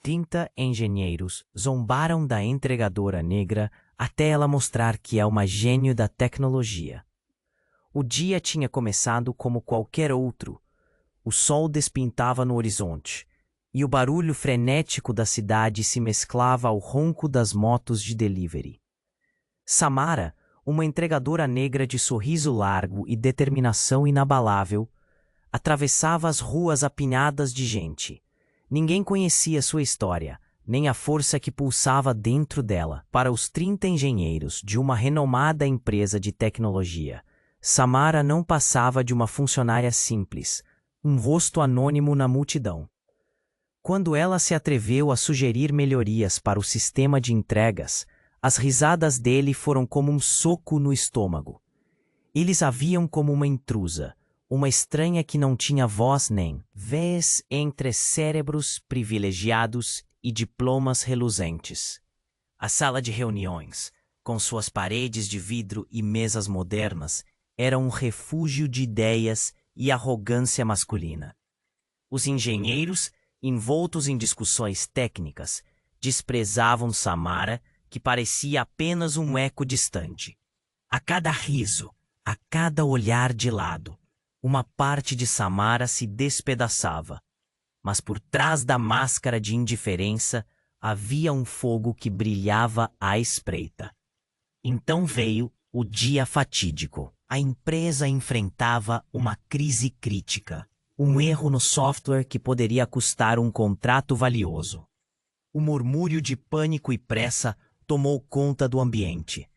30 engenheiros zombaram da entregadora negra até ela mostrar que é uma gênio da tecnologia. O dia tinha começado como qualquer outro. O sol despintava no horizonte, e o barulho frenético da cidade se mesclava ao ronco das motos de delivery. Samara, uma entregadora negra de sorriso largo e determinação inabalável, atravessava as ruas apinhadas de gente. Ninguém conhecia sua história, nem a força que pulsava dentro dela. Para os 30 engenheiros de uma renomada empresa de tecnologia, Samara não passava de uma funcionária simples, um rosto anônimo na multidão. Quando ela se atreveu a sugerir melhorias para o sistema de entregas, as risadas dele foram como um soco no estômago. Eles a viam como uma intrusa, uma estranha que não tinha voz nem vez entre cérebros privilegiados e diplomas reluzentes. A sala de reuniões, com suas paredes de vidro e mesas modernas, era um refúgio de ideias e arrogância masculina. Os engenheiros, envoltos em discussões técnicas, desprezavam Samara, que parecia apenas um eco distante. A cada riso, a cada olhar de lado, uma parte de Samara se despedaçava. Mas por trás da máscara de indiferença havia um fogo que brilhava à espreita. Então veio o dia fatídico. A empresa enfrentava uma crise crítica. Um erro no software que poderia custar um contrato valioso. O murmúrio de pânico e pressa tomou conta do ambiente.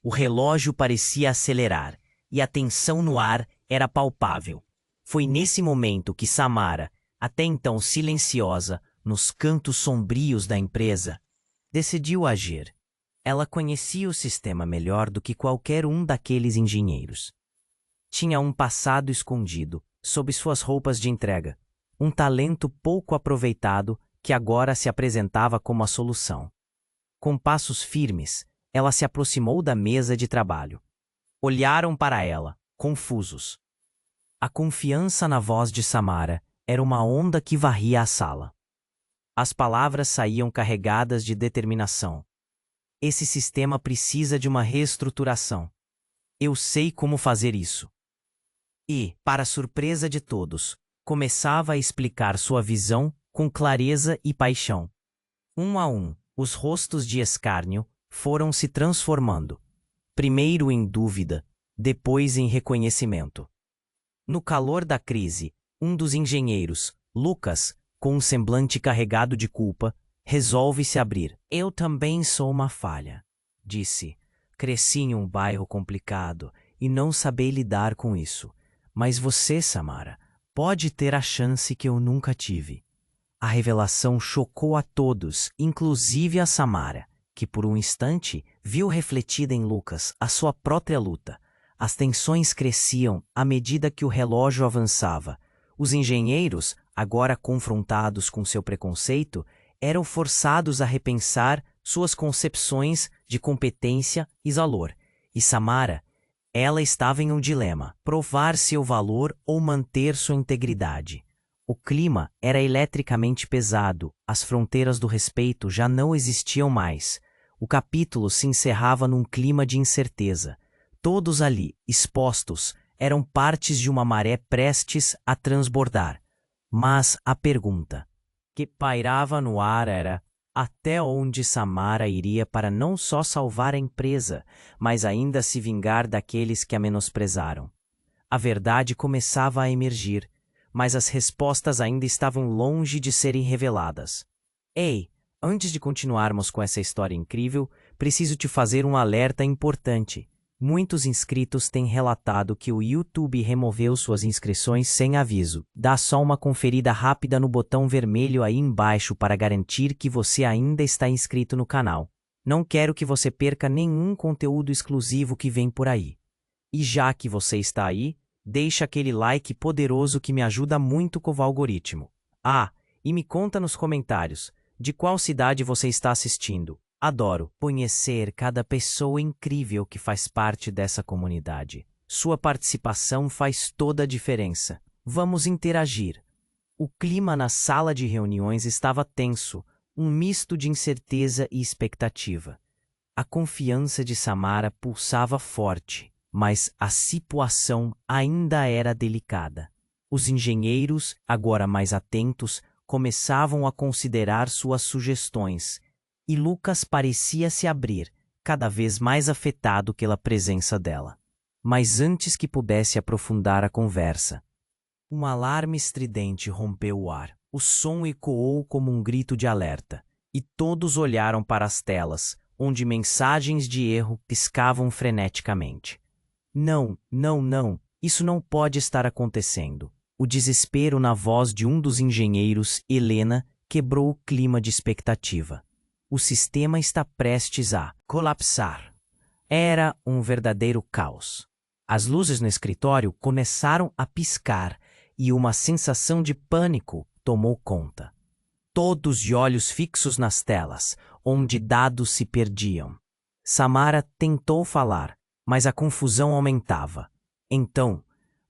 O relógio parecia acelerar e a tensão no ar era palpável. Foi nesse momento que Samara, até então silenciosa, nos cantos sombrios da empresa, decidiu agir. Ela conhecia o sistema melhor do que qualquer um daqueles engenheiros. Tinha um passado escondido sob suas roupas de entrega, um talento pouco aproveitado que agora se apresentava como a solução. Com passos firmes, ela se aproximou da mesa de trabalho. Olharam para ela, confusos. A confiança na voz de Samara era uma onda que varria a sala. As palavras saíam carregadas de determinação. Esse sistema precisa de uma reestruturação. Eu sei como fazer isso. E, para surpresa de todos, começava a explicar sua visão com clareza e paixão. Um a um, os rostos de escárnio foram se transformando, primeiro em dúvida, depois em reconhecimento. No calor da crise, um dos engenheiros, Lucas, com um semblante carregado de culpa, resolve se abrir. Eu também sou uma falha, disse. Cresci em um bairro complicado e não sabei lidar com isso. Mas você, Samara, pode ter a chance que eu nunca tive. A revelação chocou a todos, inclusive a Samara, que por um instante viu refletida em Lucas a sua própria luta. As tensões cresciam à medida que o relógio avançava. Os engenheiros, agora confrontados com seu preconceito, eram forçados a repensar suas concepções de competência e valor. E Samara, ela estava em um dilema: provar seu valor ou manter sua integridade. O clima era eletricamente pesado, as fronteiras do respeito já não existiam mais. O capítulo se encerrava num clima de incerteza. Todos ali, expostos, eram partes de uma maré prestes a transbordar. Mas a pergunta que pairava no ar era: até onde Samara iria para não só salvar a empresa, mas ainda se vingar daqueles que a menosprezaram? A verdade começava a emergir, mas as respostas ainda estavam longe de serem reveladas. Ei, antes de continuarmos com essa história incrível, preciso te fazer um alerta importante. Muitos inscritos têm relatado que o YouTube removeu suas inscrições sem aviso. Dá só uma conferida rápida no botão vermelho aí embaixo para garantir que você ainda está inscrito no canal. Não quero que você perca nenhum conteúdo exclusivo que vem por aí. E já que você está aí, deixa aquele like poderoso que me ajuda muito com o algoritmo. Ah, e me conta nos comentários, de qual cidade você está assistindo. Adoro conhecer cada pessoa incrível que faz parte dessa comunidade. Sua participação faz toda a diferença. Vamos interagir. O clima na sala de reuniões estava tenso. um misto de incerteza e expectativa. A confiança de Samara pulsava forte, mas a situação ainda era delicada. Os engenheiros, agora mais atentos, começavam a considerar suas sugestões, e Lucas parecia se abrir, cada vez mais afetado pela presença dela. Mas antes que pudesse aprofundar a conversa, um alarme estridente rompeu o ar. O som ecoou como um grito de alerta, e todos olharam para as telas, onde mensagens de erro piscavam freneticamente. Não, não, não, isso não pode estar acontecendo. O desespero na voz de um dos engenheiros, Helena, quebrou o clima de expectativa. O sistema está prestes a colapsar. Era um verdadeiro caos. As luzes no escritório começaram a piscar e uma sensação de pânico tomou conta. Todos de olhos fixos nas telas, onde dados se perdiam. Samara tentou falar, mas a confusão aumentava. Então,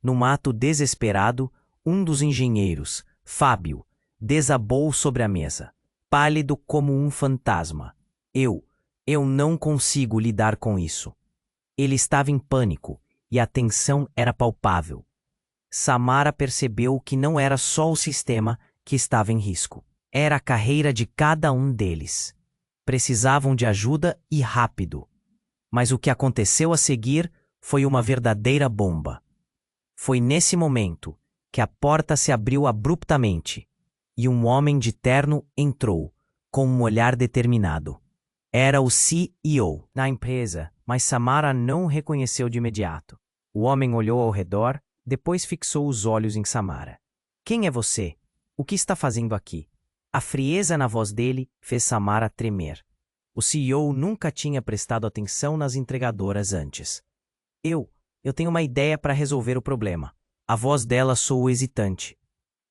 num ato desesperado, um dos engenheiros, Fábio, desabou sobre a mesa, pálido como um fantasma. Eu não consigo lidar com isso. Ele estava em pânico e a tensão era palpável. Samara percebeu que não era só o sistema que estava em risco. Era a carreira de cada um deles. Precisavam de ajuda e rápido. Mas o que aconteceu a seguir foi uma verdadeira bomba. Foi nesse momento que a porta se abriu abruptamente e um homem de terno entrou, com um olhar determinado. Era o CEO da empresa, mas Samara não o reconheceu de imediato. O homem olhou ao redor, depois fixou os olhos em Samara. Quem é você? O que está fazendo aqui? A frieza na voz dele fez Samara tremer. O CEO nunca tinha prestado atenção nas entregadoras antes. Eu tenho uma ideia para resolver o problema. A voz dela soou hesitante.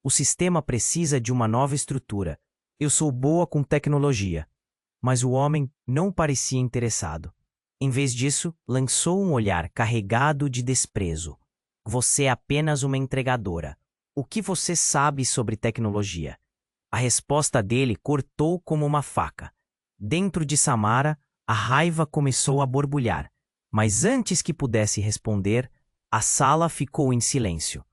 O sistema precisa de uma nova estrutura. Eu sou boa com tecnologia. Mas o homem não parecia interessado. Em vez disso, lançou um olhar carregado de desprezo. Você é apenas uma entregadora. O que você sabe sobre tecnologia? A resposta dele cortou como uma faca. Dentro de Samara, a raiva começou a borbulhar. Mas antes que pudesse responder, a sala ficou em silêncio.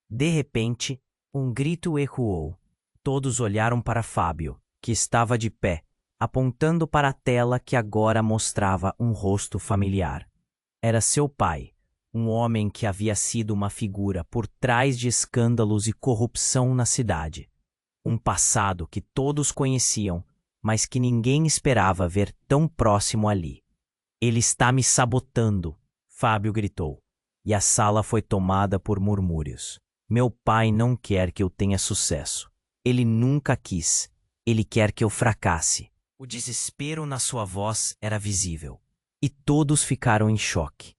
De repente, um grito ecoou. Todos olharam para Fábio, que estava de pé, apontando para a tela que agora mostrava um rosto familiar. Era seu pai, um homem que havia sido uma figura por trás de escândalos e corrupção na cidade. Um passado que todos conheciam, mas que ninguém esperava ver tão próximo ali. Ele está me sabotando, Fábio gritou, e a sala foi tomada por murmúrios. Meu pai não quer que eu tenha sucesso. Ele nunca quis. Ele quer que eu fracasse. O desespero na sua voz era visível. E todos ficaram em choque.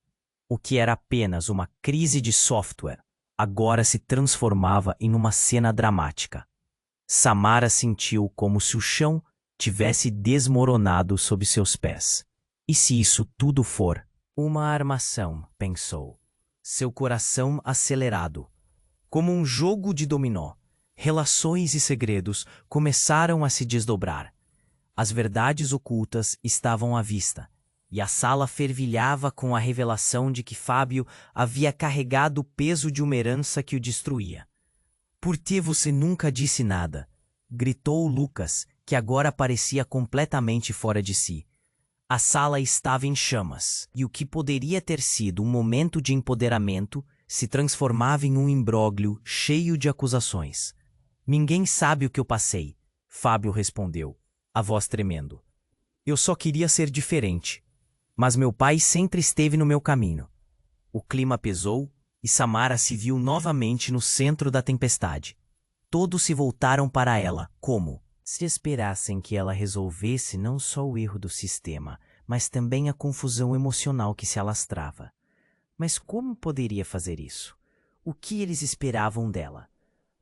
O que era apenas uma crise de software, agora se transformava em uma cena dramática. Samara sentiu como se o chão tivesse desmoronado sob seus pés. E se isso tudo for uma armação, pensou. Seu coração acelerado. Como um jogo de dominó, relações e segredos começaram a se desdobrar. As verdades ocultas estavam à vista, e a sala fervilhava com a revelação de que Fábio havia carregado o peso de uma herança que o destruía. Por que você nunca disse nada? Gritou Lucas, que agora parecia completamente fora de si. A sala estava em chamas, e o que poderia ter sido um momento de empoderamento se transformava em um imbróglio cheio de acusações. Ninguém sabe o que eu passei, Fábio respondeu, a voz tremendo. Eu só queria ser diferente, mas meu pai sempre esteve no meu caminho. O clima pesou e Samara se viu novamente no centro da tempestade. Todos se voltaram para ela, como se esperassem que ela resolvesse não só o erro do sistema, mas também a confusão emocional que se alastrava. Mas como poderia fazer isso? O que eles esperavam dela?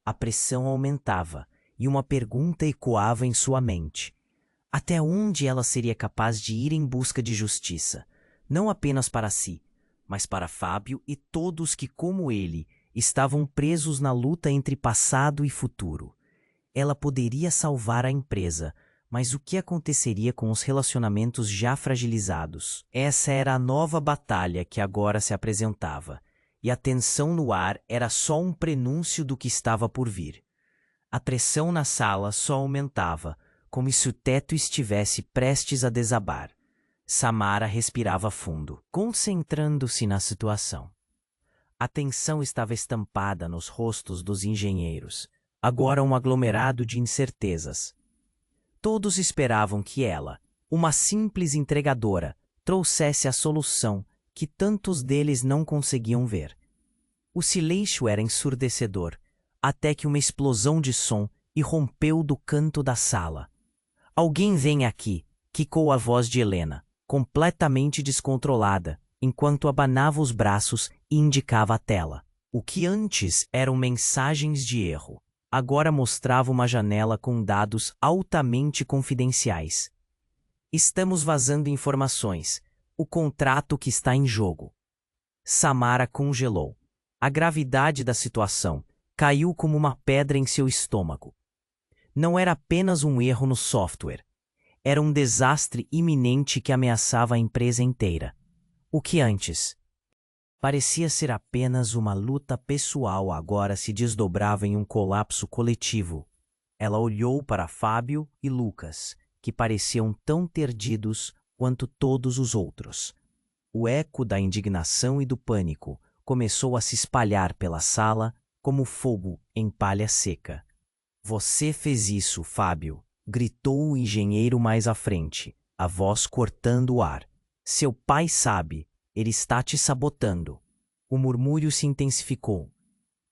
A pressão aumentava e uma pergunta ecoava em sua mente. Até onde ela seria capaz de ir em busca de justiça, não apenas para si, mas para Fábio e todos que, como ele, estavam presos na luta entre passado e futuro? Ela poderia salvar a empresa, Mas o que aconteceria com os relacionamentos já fragilizados? Essa era a nova batalha que agora se apresentava, e a tensão no ar era só um prenúncio do que estava por vir. A pressão na sala só aumentava, como se o teto estivesse prestes a desabar. Samara respirava fundo, concentrando-se na situação. A tensão estava estampada nos rostos dos engenheiros, agora um aglomerado de incertezas. Todos esperavam que ela, uma simples entregadora, trouxesse a solução que tantos deles não conseguiam ver. O silêncio era ensurdecedor, até que uma explosão de som irrompeu do canto da sala. "Alguém vem aqui", quicou a voz de Helena, completamente descontrolada, enquanto abanava os braços e indicava a tela. O que antes eram mensagens de erro, agora mostrava uma janela com dados altamente confidenciais. "Estamos vazando informações. O contrato que está em jogo." Samara congelou. A gravidade da situação caiu como uma pedra em seu estômago. Não era apenas um erro no software. Era um desastre iminente que ameaçava a empresa inteira. O que antes parecia ser apenas uma luta pessoal agora se desdobrava em um colapso coletivo. Ela olhou para Fábio e Lucas, que pareciam tão perdidos quanto todos os outros. O eco da indignação e do pânico começou a se espalhar pela sala como fogo em palha seca. "Você fez isso, Fábio", gritou o engenheiro mais à frente, a voz cortando o ar. "Seu pai sabe, ele está te sabotando." O murmúrio se intensificou.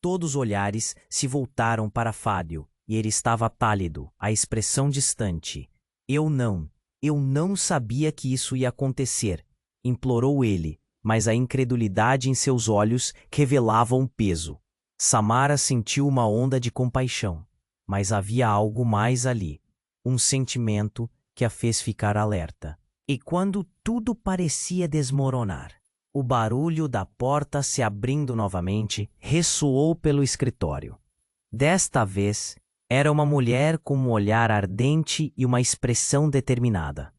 Todos os olhares se voltaram para Fábio, e ele estava pálido, a expressão distante. Eu não sabia que isso ia acontecer", implorou ele, mas a incredulidade em seus olhos revelava um peso. Samara sentiu uma onda de compaixão, mas havia algo mais ali, um sentimento que a fez ficar alerta. E quando tudo parecia desmoronar, o barulho da porta se abrindo novamente ressoou pelo escritório. Desta vez, era uma mulher com um olhar ardente e uma expressão determinada.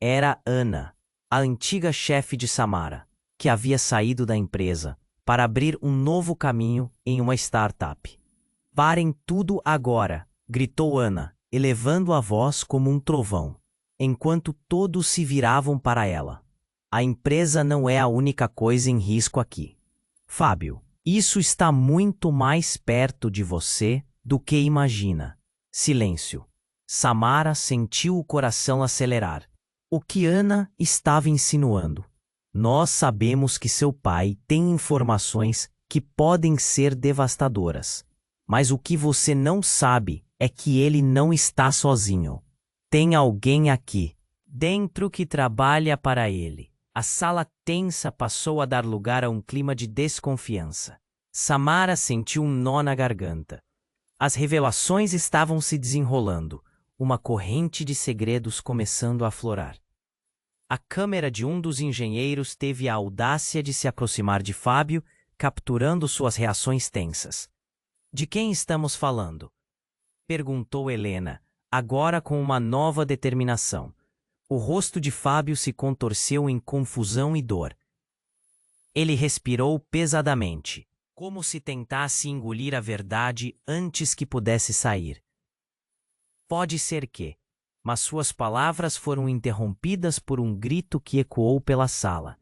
Era Ana, a antiga chefe de Samara, que havia saído da empresa para abrir um novo caminho em uma startup. "Parem tudo agora", gritou Ana, elevando a voz como um trovão, enquanto todos se viravam para ela. "A empresa não é a única coisa em risco aqui. Fábio, isso está muito mais perto de você do que imagina." Silêncio. Samara sentiu o coração acelerar. O que Ana estava insinuando? "Nós sabemos que seu pai tem informações que podem ser devastadoras. Mas o que você não sabe é que ele não está sozinho. Tem alguém aqui dentro que trabalha para ele." A sala tensa passou a dar lugar a um clima de desconfiança. Samara sentiu um nó na garganta. As revelações estavam se desenrolando, uma corrente de segredos começando a aflorar. A câmera de um dos engenheiros teve a audácia de se aproximar de Fábio, capturando suas reações tensas. "De quem estamos falando?" perguntou Helena, agora com uma nova determinação. O rosto de Fábio se contorceu em confusão e dor. Ele respirou pesadamente, como se tentasse engolir a verdade antes que pudesse sair. "Pode ser que..." Mas suas palavras foram interrompidas por um grito que ecoou pela sala.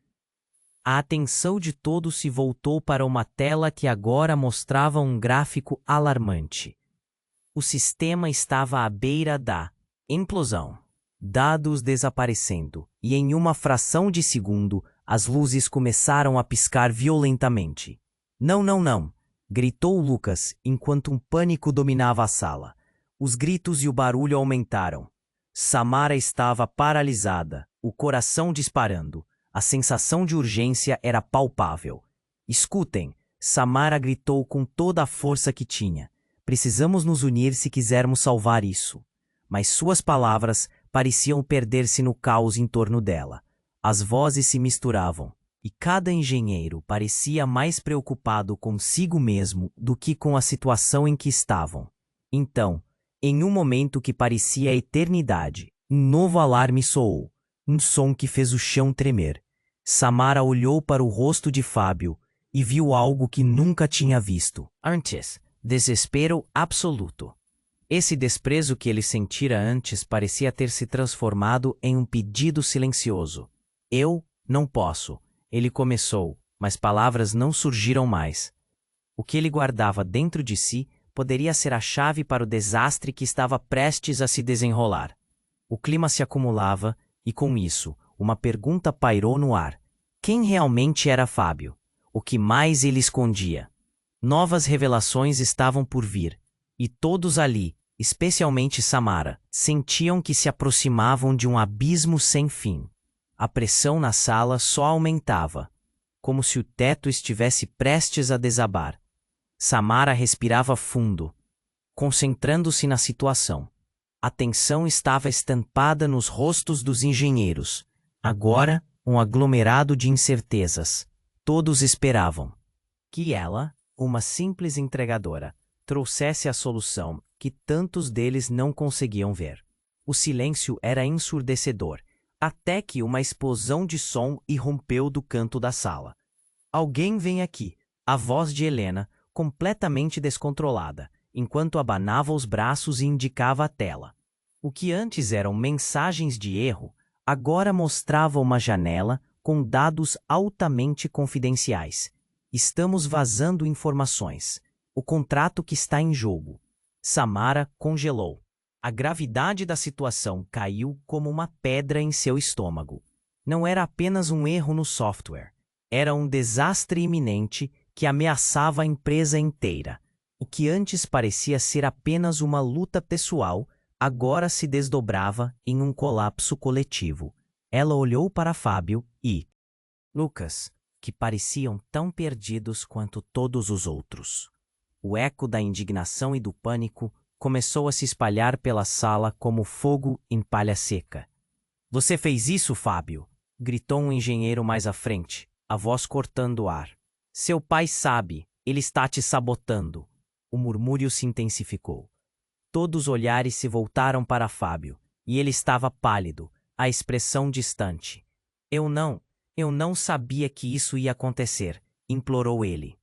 A atenção de todos se voltou para uma tela que agora mostrava um gráfico alarmante. O sistema estava à beira da implosão. Dados desaparecendo, e em uma fração de segundo, as luzes começaram a piscar violentamente. Não, gritou Lucas, enquanto um pânico dominava a sala. Os gritos e o barulho aumentaram. Samara estava paralisada, o coração disparando. A sensação de urgência era palpável. "Escutem", Samara gritou com toda a força que tinha. "Precisamos nos unir se quisermos salvar isso." Mas suas palavras pareciam perder-se no caos em torno dela. As vozes se misturavam, e cada engenheiro parecia mais preocupado consigo mesmo do que com a situação em que estavam. Então, Em um momento que parecia a eternidade, um novo alarme soou, um som que fez o chão tremer. Samara olhou para o rosto de Fábio e viu algo que nunca tinha visto antes: desespero absoluto. Esse desprezo que ele sentira antes parecia ter se transformado em um pedido silencioso. Eu não posso, ele começou, mas palavras não surgiram mais. O que ele guardava dentro de si poderia ser a chave para o desastre que estava prestes a se desenrolar. O clima se acumulava e, com isso, uma pergunta pairou no ar. Quem realmente era Fábio? O que mais ele escondia? Novas revelações estavam por vir, e todos ali, especialmente Samara, sentiam que se aproximavam de um abismo sem fim. A pressão na sala só aumentava, como se o teto estivesse prestes a desabar. Samara respirava fundo, concentrando-se na situação. A tensão estava estampada nos rostos dos engenheiros. Agora, um aglomerado de incertezas. Todos esperavam que ela, uma simples entregadora, trouxesse a solução que tantos deles não conseguiam ver. O silêncio era ensurdecedor, até que uma explosão de som irrompeu do canto da sala. Alguém vem aqui, a voz de Helena, completamente descontrolada, enquanto abanava os braços e indicava a tela. O que antes eram mensagens de erro, agora mostrava uma janela com dados altamente confidenciais. Estamos vazando informações. O contrato que está em jogo. Samara congelou. A gravidade da situação caiu como uma pedra em seu estômago. Não era apenas um erro no software. Era um desastre iminente que ameaçava a empresa inteira. O que antes parecia ser apenas uma luta pessoal, agora se desdobrava em um colapso coletivo. Ela olhou para Fábio e Lucas, que pareciam tão perdidos quanto todos os outros. O eco da indignação e do pânico começou a se espalhar pela sala como fogo em palha seca. Você fez isso, Fábio? Gritou um engenheiro mais à frente, a voz cortando o ar. Seu pai sabe, ele está te sabotando. O murmúrio se intensificou. Todos os olhares se voltaram para Fábio, e ele estava pálido, a expressão distante. Eu não sabia que isso ia acontecer, implorou ele.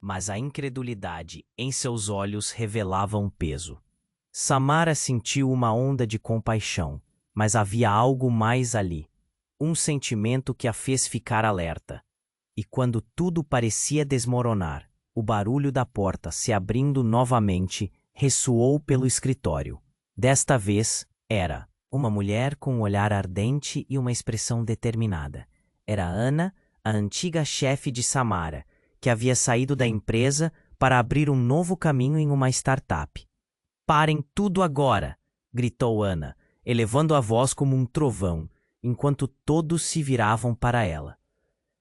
Mas a incredulidade em seus olhos revelava um peso. Samara sentiu uma onda de compaixão, mas havia algo mais ali. Um sentimento que a fez ficar alerta. E quando tudo parecia desmoronar, o barulho da porta se abrindo novamente ressoou pelo escritório. Desta vez, era uma mulher com um olhar ardente e uma expressão determinada. Era Ana, a antiga chefe de Samara, que havia saído da empresa para abrir um novo caminho em uma startup. Parem tudo agora! Gritou Ana, elevando a voz como um trovão, enquanto todos se viravam para ela.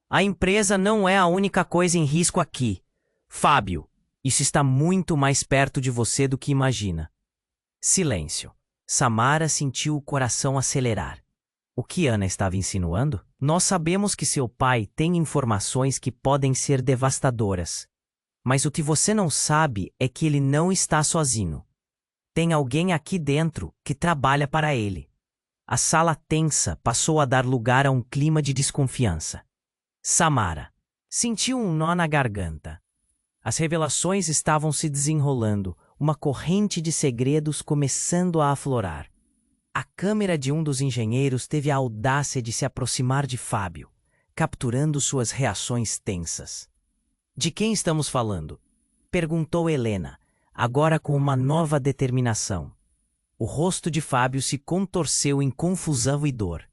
A empresa não é a única coisa em risco aqui. Fábio, isso está muito mais perto de você do que imagina. Silêncio. Samara sentiu o coração acelerar. O que Ana estava insinuando? Nós sabemos que seu pai tem informações que podem ser devastadoras. Mas o que você não sabe é que ele não está sozinho. Tem alguém aqui dentro que trabalha para ele. A sala tensa passou a dar lugar a um clima de desconfiança. Samara sentiu um nó na garganta. As revelações estavam se desenrolando, uma corrente de segredos começando a aflorar. A câmera de um dos engenheiros teve a audácia de se aproximar de Fábio, capturando suas reações tensas. De quem estamos falando? Perguntou Helena, agora com uma nova determinação. O rosto de Fábio se contorceu em confusão e dor.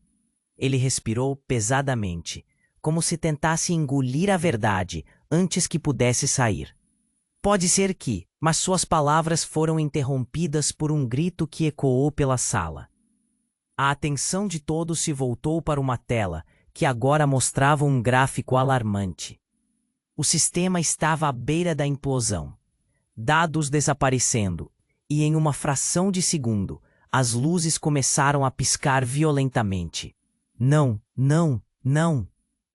Ele respirou pesadamente, como se tentasse engolir a verdade antes que pudesse sair. Pode ser que, mas suas palavras foram interrompidas por um grito que ecoou pela sala. A atenção de todos se voltou para uma tela que agora mostrava um gráfico alarmante. O sistema estava à beira da implosão. Dados desaparecendo, e em uma fração de segundo, as luzes começaram a piscar violentamente. Não, não, não!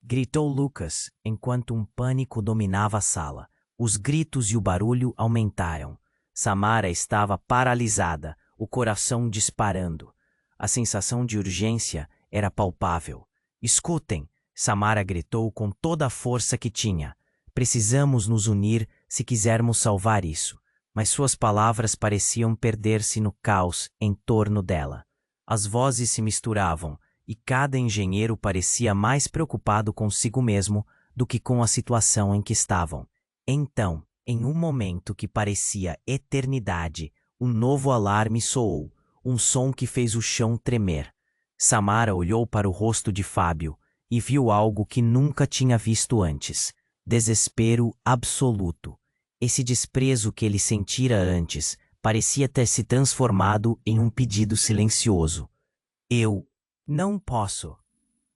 Gritou Lucas, enquanto um pânico dominava a sala. Os gritos e o barulho aumentaram. Samara estava paralisada, o coração disparando. A sensação de urgência era palpável. Escutem, Samara gritou com toda a força que tinha. Precisamos nos unir se quisermos salvar isso. Mas suas palavras pareciam perder-se no caos em torno dela. As vozes se misturavam e cada engenheiro parecia mais preocupado consigo mesmo do que com a situação em que estavam. Então, em um momento que parecia eternidade, um novo alarme soou, um som que fez o chão tremer. Samara olhou para o rosto de Fábio e viu algo que nunca tinha visto antes. Desespero absoluto. Esse desprezo que ele sentira antes parecia ter se transformado em um pedido silencioso. Eu não posso.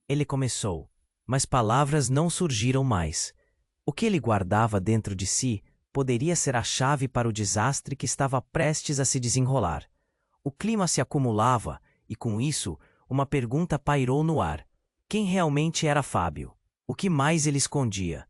Ele começou, mas palavras não surgiram mais. O que ele guardava dentro de si poderia ser a chave para o desastre que estava prestes a se desenrolar. O clima se acumulava e, com isso, uma pergunta pairou no ar. Quem realmente era Fábio? O que mais ele escondia?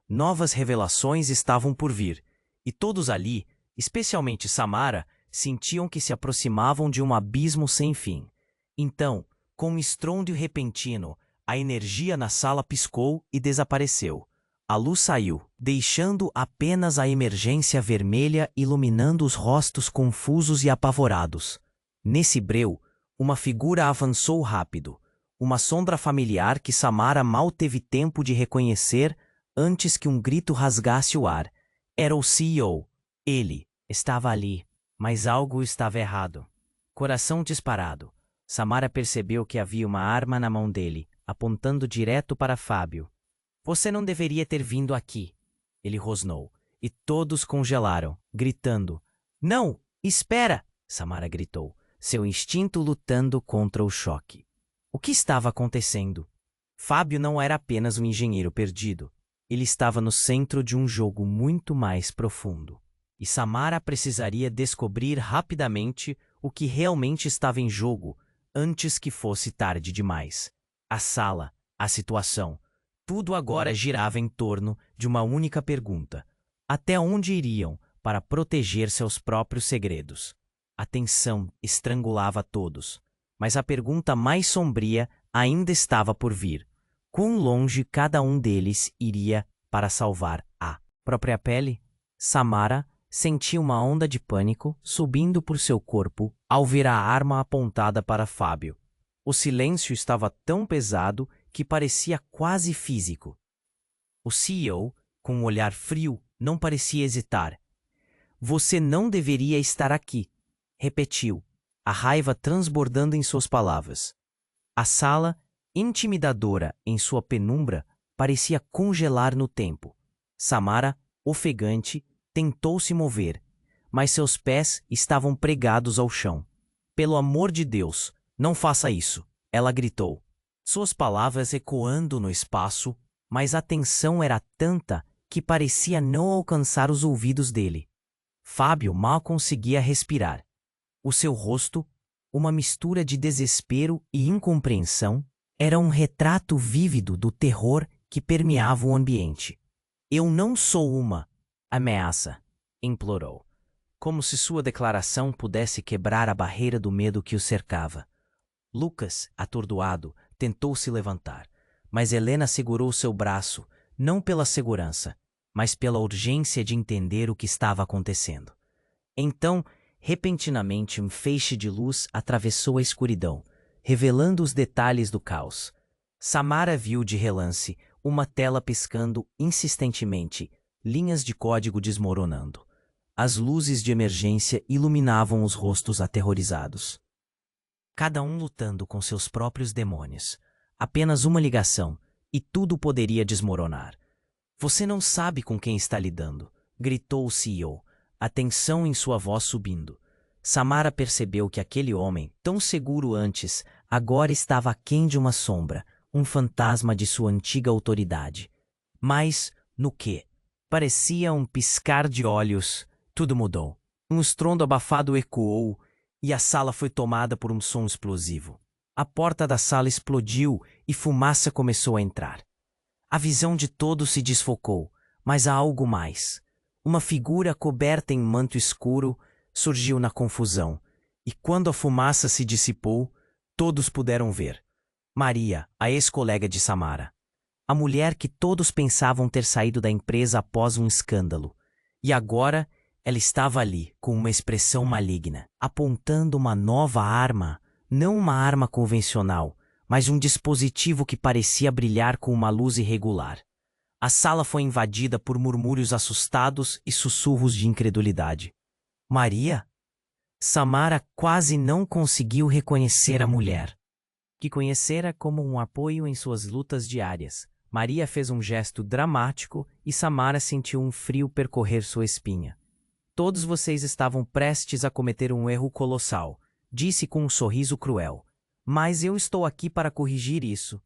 Novas revelações estavam por vir, e todos ali, especialmente Samara, sentiam que se aproximavam de um abismo sem fim. Então, com um estrondo repentino, a energia na sala piscou e desapareceu. A luz saiu, deixando apenas a emergência vermelha iluminando os rostos confusos e apavorados. Nesse breu, uma figura avançou rápido, uma sombra familiar que Samara mal teve tempo de reconhecer antes que um grito rasgasse o ar. Era o CEO. Ele estava ali, mas algo estava errado. Coração disparado, Samara percebeu que havia uma arma na mão dele, apontando direto para Fábio. Você não deveria ter vindo aqui, ele rosnou, e todos congelaram, gritando. Não, espera, Samara gritou, seu instinto lutando contra o choque. O que estava acontecendo? Fábio não era apenas um engenheiro perdido. Ele estava no centro de um jogo muito mais profundo. E Samara precisaria descobrir rapidamente o que realmente estava em jogo antes que fosse tarde demais. A sala, a situação, tudo agora girava em torno de uma única pergunta. Até onde iriam para proteger seus próprios segredos? A tensão estrangulava todos, mas a pergunta mais sombria ainda estava por vir. Quão longe cada um deles iria para salvar a própria pele? Samara sentiu uma onda de pânico subindo por seu corpo ao ver a arma apontada para Fábio. O silêncio estava tão pesado que parecia quase físico. O CEO, com um olhar frio, não parecia hesitar. Você não deveria estar aqui, repetiu, a raiva transbordando em suas palavras. A sala, intimidadora em sua penumbra, parecia congelar no tempo. Samara, ofegante, tentou se mover, mas seus pés estavam pregados ao chão. Pelo amor de Deus, não faça isso, ela gritou. Suas palavras ecoando no espaço, mas a tensão era tanta que parecia não alcançar os ouvidos dele. Fábio mal conseguia respirar. O seu rosto, uma mistura de desespero e incompreensão, era um retrato vívido do terror que permeava o ambiente. Eu não sou uma ameaça, implorou, como se sua declaração pudesse quebrar a barreira do medo que o cercava. Lucas, atordoado, tentou se levantar, mas Helena segurou seu braço, não pela segurança, mas pela urgência de entender o que estava acontecendo. Então, repentinamente, um feixe de luz atravessou a escuridão, revelando os detalhes do caos. Samara viu de relance uma tela piscando insistentemente, linhas de código desmoronando. As luzes de emergência iluminavam os rostos aterrorizados. Cada um lutando com seus próprios demônios. Apenas uma ligação, e tudo poderia desmoronar. Você não sabe com quem está lidando, gritou o CEO, a tensão em sua voz subindo. Samara percebeu que aquele homem, tão seguro antes, agora estava aquém de uma sombra, um fantasma de sua antiga autoridade. Mas, no que? Parecia um piscar de olhos. Tudo mudou. Um estrondo abafado ecoou, e a sala foi tomada por um som explosivo. A porta da sala explodiu e fumaça começou a entrar. A visão de todos se desfocou, mas há algo mais. Uma figura coberta em manto escuro surgiu na confusão, e quando a fumaça se dissipou, todos puderam ver. Maria, a ex-colega de Samara. A mulher que todos pensavam ter saído da empresa após um escândalo. E agora, ela estava ali, com uma expressão maligna, apontando uma nova arma, não uma arma convencional, mas um dispositivo que parecia brilhar com uma luz irregular. A sala foi invadida por murmúrios assustados e sussurros de incredulidade. Maria? Samara quase não conseguiu reconhecer a mulher, que conhecera como um apoio em suas lutas diárias. Maria fez um gesto dramático e Samara sentiu um frio percorrer sua espinha. Todos vocês estavam prestes a cometer um erro colossal, disse com um sorriso cruel. Mas eu estou aqui para corrigir isso.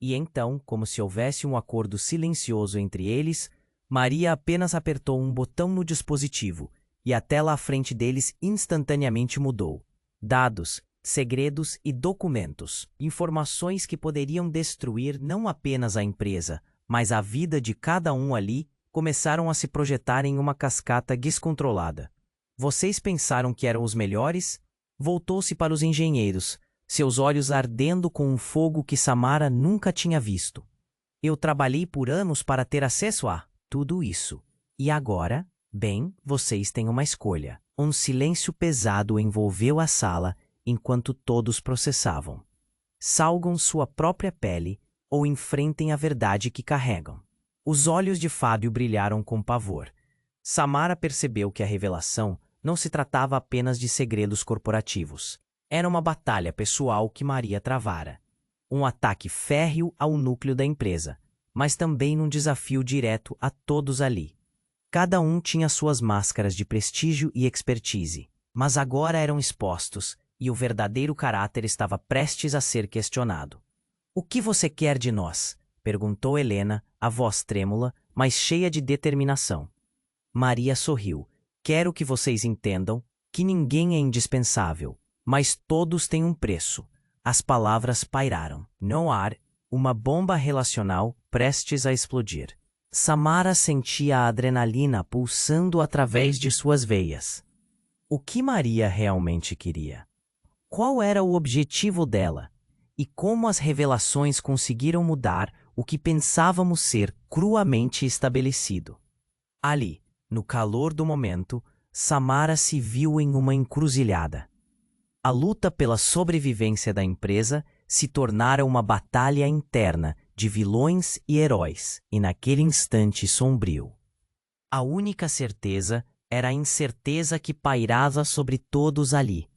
E então, como se houvesse um acordo silencioso entre eles, Maria apenas apertou um botão no dispositivo e a tela à frente deles instantaneamente mudou. Dados, segredos e documentos, informações que poderiam destruir não apenas a empresa, mas a vida de cada um ali, começaram a se projetar em uma cascata descontrolada. Vocês pensaram que eram os melhores? Voltou-se para os engenheiros, seus olhos ardendo com um fogo que Samara nunca tinha visto. Eu trabalhei por anos para ter acesso a tudo isso. E agora, bem, vocês têm uma escolha. Um silêncio pesado envolveu a sala enquanto todos processavam. Salgam sua própria pele ou enfrentem a verdade que carregam. Os olhos de Fábio brilharam com pavor. Samara percebeu que a revelação não se tratava apenas de segredos corporativos. Era uma batalha pessoal que Maria travara. Um ataque férreo ao núcleo da empresa, mas também um desafio direto a todos ali. Cada um tinha suas máscaras de prestígio e expertise, mas agora eram expostos e o verdadeiro caráter estava prestes a ser questionado. O que você quer de nós? Perguntou Helena, a voz trêmula, mas cheia de determinação. Maria sorriu. Quero que vocês entendam que ninguém é indispensável, mas todos têm um preço. As palavras pairaram no ar, uma bomba relacional prestes a explodir. Samara sentia a adrenalina pulsando através de suas veias. O que Maria realmente queria? Qual era o objetivo dela? E como as revelações conseguiram mudar o que pensávamos ser cruamente estabelecido? Ali, no calor do momento, Samara se viu em uma encruzilhada. A luta pela sobrevivência da empresa se tornara uma batalha interna de vilões e heróis, e naquele instante sombrio. A única certeza era a incerteza que pairava sobre todos ali.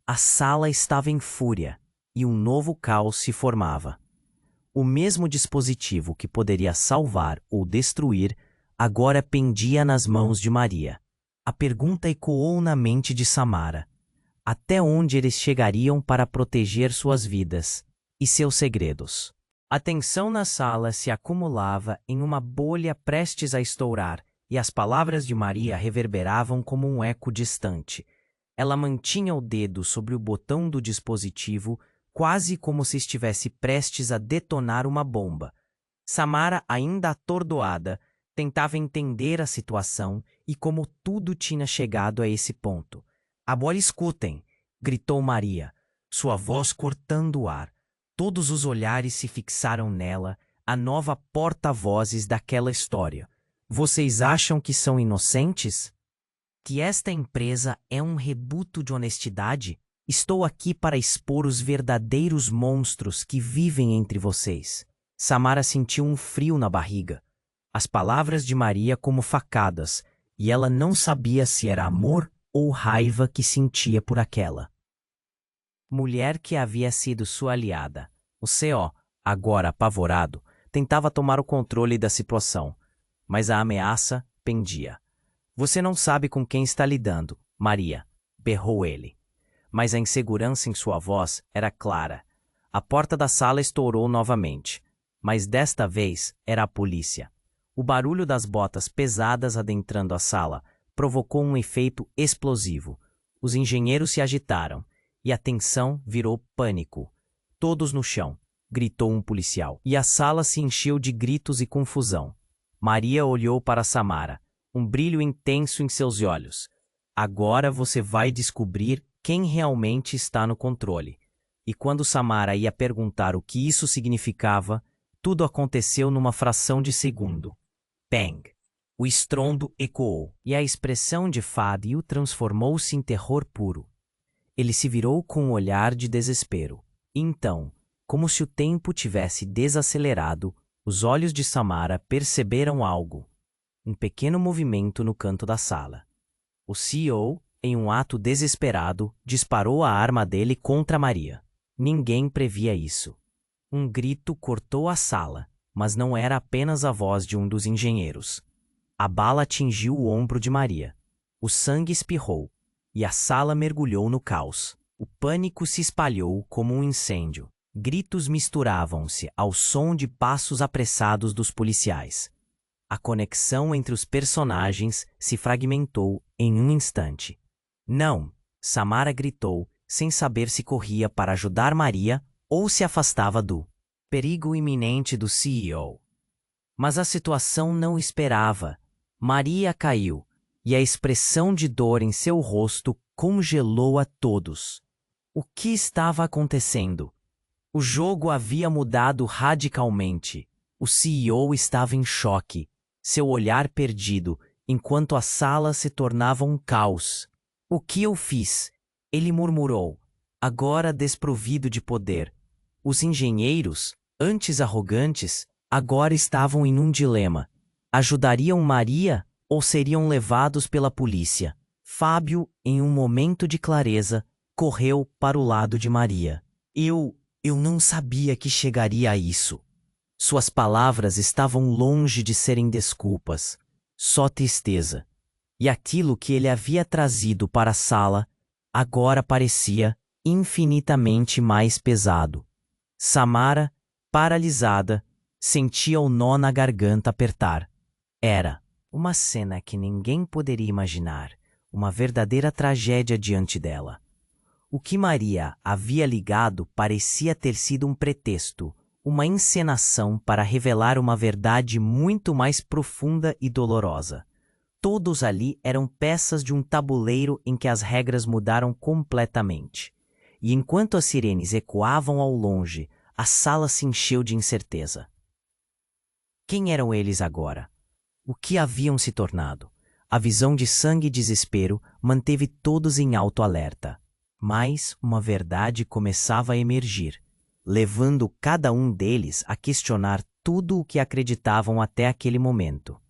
A sala estava em fúria, e um novo caos se formava. O mesmo dispositivo que poderia salvar ou destruir, agora pendia nas mãos de Maria. A pergunta ecoou na mente de Samara. Até onde eles chegariam para proteger suas vidas e seus segredos? A tensão na sala se acumulava em uma bolha prestes a estourar, e as palavras de Maria reverberavam como um eco distante. Ela mantinha o dedo sobre o botão do dispositivo, quase como se estivesse prestes a detonar uma bomba. Samara, ainda atordoada, tentava entender a situação e como tudo tinha chegado a esse ponto. Agora escutem, gritou Maria, sua voz cortando o ar. Todos os olhares se fixaram nela, a nova porta-vozes daquela história. Vocês acham que são inocentes? Que esta empresa é um rebuto de honestidade? Estou aqui para expor os verdadeiros monstros que vivem entre vocês. Samara sentiu um frio na barriga. As palavras de Maria como facadas, e ela não sabia se era amor ou raiva que sentia por aquela mulher que havia sido sua aliada. O CO, agora apavorado, tentava tomar o controle da situação, mas a ameaça pendia. Você não sabe com quem está lidando, Maria, berrou ele. Mas a insegurança em sua voz era clara. A porta da sala estourou novamente, mas desta vez era a polícia. O barulho das botas pesadas adentrando a sala provocou um efeito explosivo. Os engenheiros se agitaram e a tensão virou pânico. Todos no chão, gritou um policial, e a sala se encheu de gritos e confusão. Maria olhou para Samara. um brilho intenso em seus olhos. Agora você vai descobrir quem realmente está no controle. E quando Samara ia perguntar o que isso significava, tudo aconteceu numa fração de segundo. Bang! O estrondo ecoou, e a expressão de Fábio transformou-se em terror puro. Ele se virou com um olhar de desespero. Então, como se o tempo tivesse desacelerado, os olhos de Samara perceberam algo. Um pequeno movimento no canto da sala. O CEO, em um ato desesperado, disparou a arma dele contra Maria. Ninguém previa isso. Um grito cortou a sala, mas não era apenas a voz de um dos engenheiros. A bala atingiu o ombro de Maria. O sangue espirrou, e a sala mergulhou no caos. O pânico se espalhou como um incêndio. Gritos misturavam-se ao som de passos apressados dos policiais. A conexão entre os personagens se fragmentou em um instante. Não! Samara gritou, sem saber se corria para ajudar Maria ou se afastava do perigo iminente do CEO. Mas a situação não esperava. Maria caiu, e a expressão de dor em seu rosto congelou a todos. O que estava acontecendo? O jogo havia mudado radicalmente. O CEO estava em choque, seu olhar perdido, enquanto a sala se tornava um caos. O que eu fiz? Ele murmurou, agora desprovido de poder. Os engenheiros, antes arrogantes, agora estavam em um dilema. Ajudariam Maria ou seriam levados pela polícia? Fábio, em um momento de clareza, correu para o lado de Maria. Eu não sabia que chegaria a isso. Suas palavras estavam longe de serem desculpas, só tristeza. E aquilo que ele havia trazido para a sala agora parecia infinitamente mais pesado. Samara, paralisada, sentia o nó na garganta apertar. Era uma cena que ninguém poderia imaginar, uma verdadeira tragédia diante dela. O que Maria havia ligado parecia ter sido um pretexto, uma encenação para revelar uma verdade muito mais profunda e dolorosa. Todos ali eram peças de um tabuleiro em que as regras mudaram completamente. E enquanto as sirenes ecoavam ao longe, a sala se encheu de incerteza. Quem eram eles agora? O que haviam se tornado? A visão de sangue e desespero manteve todos em alto alerta. Mas uma verdade começava a emergir, levando cada um deles a questionar tudo o que acreditavam até aquele momento.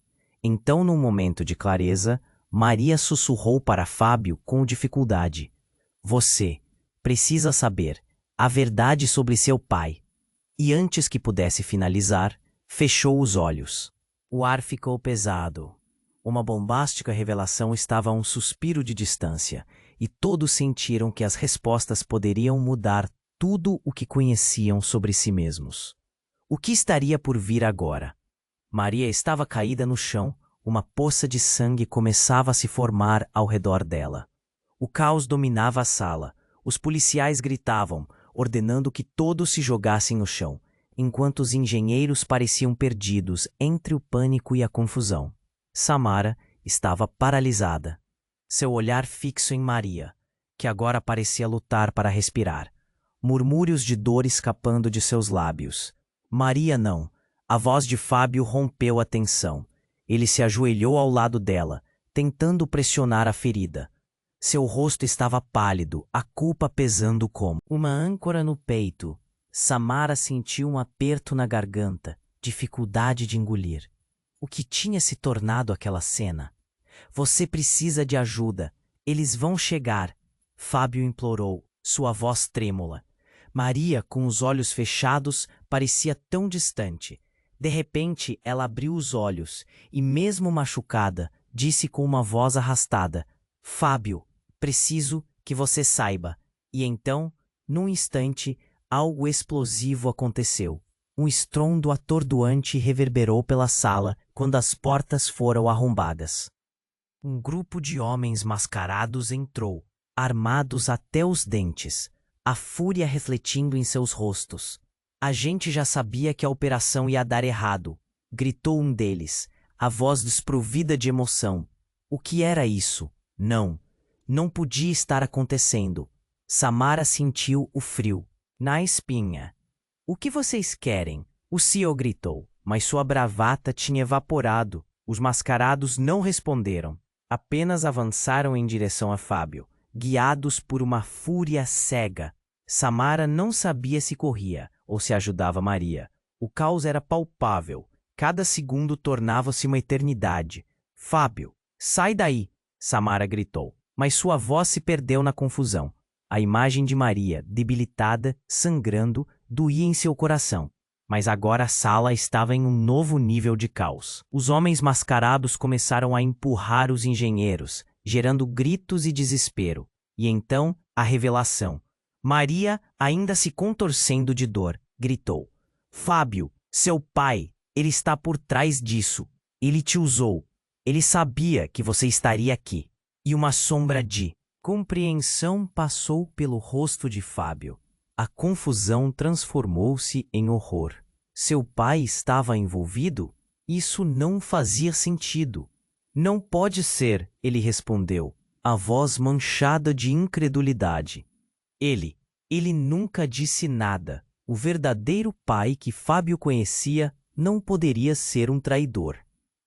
Então, num momento de clareza, Maria sussurrou para Fábio com dificuldade. Você precisa saber a verdade sobre seu pai. E antes que pudesse finalizar, fechou os olhos. O ar ficou pesado. Uma bombástica revelação estava a um suspiro de distância, e todos sentiram que as respostas poderiam mudar tudo o que conheciam sobre si mesmos. O que estaria por vir agora? Maria estava caída no chão, uma poça de sangue começava a se formar ao redor dela. O caos dominava a sala, os policiais gritavam, ordenando que todos se jogassem no chão, enquanto os engenheiros pareciam perdidos entre o pânico e a confusão. Samara estava paralisada, seu olhar fixo em Maria, que agora parecia lutar para respirar, murmúrios de dor escapando de seus lábios. Maria não. A voz de Fábio rompeu a tensão. Ele se ajoelhou ao lado dela, tentando pressionar a ferida. Seu rosto estava pálido, a culpa pesando como uma âncora no peito. Samara sentiu um aperto na garganta, dificuldade de engolir. O que tinha se tornado aquela cena? Você precisa de ajuda. Eles vão chegar. Fábio implorou, sua voz trêmula. Maria, com os olhos fechados, parecia tão distante. De repente, ela abriu os olhos e, mesmo machucada, disse com uma voz arrastada, Fábio, preciso que você saiba. E então, num instante, algo explosivo aconteceu. Um estrondo atordoante reverberou pela sala quando as portas foram arrombadas. Um grupo de homens mascarados entrou, armados até os dentes, a fúria refletindo em seus rostos. A gente já sabia que a operação ia dar errado, gritou um deles, a voz desprovida de emoção. O que era isso? Não podia estar acontecendo. Samara sentiu o frio na espinha. O que vocês querem? O CEO gritou, mas sua bravata tinha evaporado. Os mascarados não responderam. Apenas avançaram em direção a Fábio, guiados por uma fúria cega. Samara não sabia se corria ou se ajudava Maria. O caos era palpável. Cada segundo tornava-se uma eternidade. Fábio, sai daí! Samara gritou, mas sua voz se perdeu na confusão. A imagem de Maria, debilitada, sangrando, doía em seu coração. Mas agora a sala estava em um novo nível de caos. Os homens mascarados começaram a empurrar os engenheiros, gerando gritos e desespero. E então, a revelação. Maria, ainda se contorcendo de dor, gritou: Fábio, seu pai, ele está por trás disso. Ele te usou. Ele sabia que você estaria aqui. E uma sombra de compreensão passou pelo rosto de Fábio. A confusão transformou-se em horror. Seu pai estava envolvido? Isso não fazia sentido. Não pode ser, ele respondeu, a voz manchada de incredulidade. Ele nunca disse nada. O verdadeiro pai que Fábio conhecia não poderia ser um traidor.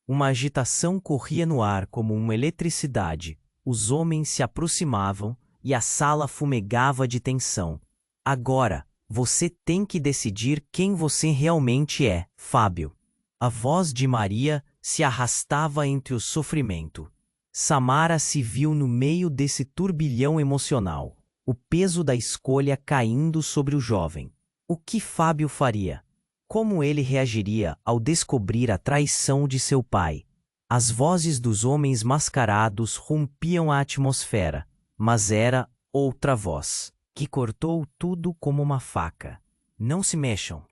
Uma agitação corria no ar como uma eletricidade. Os homens se aproximavam e a sala fumegava de tensão. Agora, você tem que decidir quem você realmente é, Fábio. A voz de Maria se arrastava entre o sofrimento. Samara se viu no meio desse turbilhão emocional, o peso da escolha caindo sobre o jovem. O que Fábio faria? Como ele reagiria ao descobrir a traição de seu pai? As vozes dos homens mascarados rompiam a atmosfera, mas era outra voz, que cortou tudo como uma faca. Não se mexam.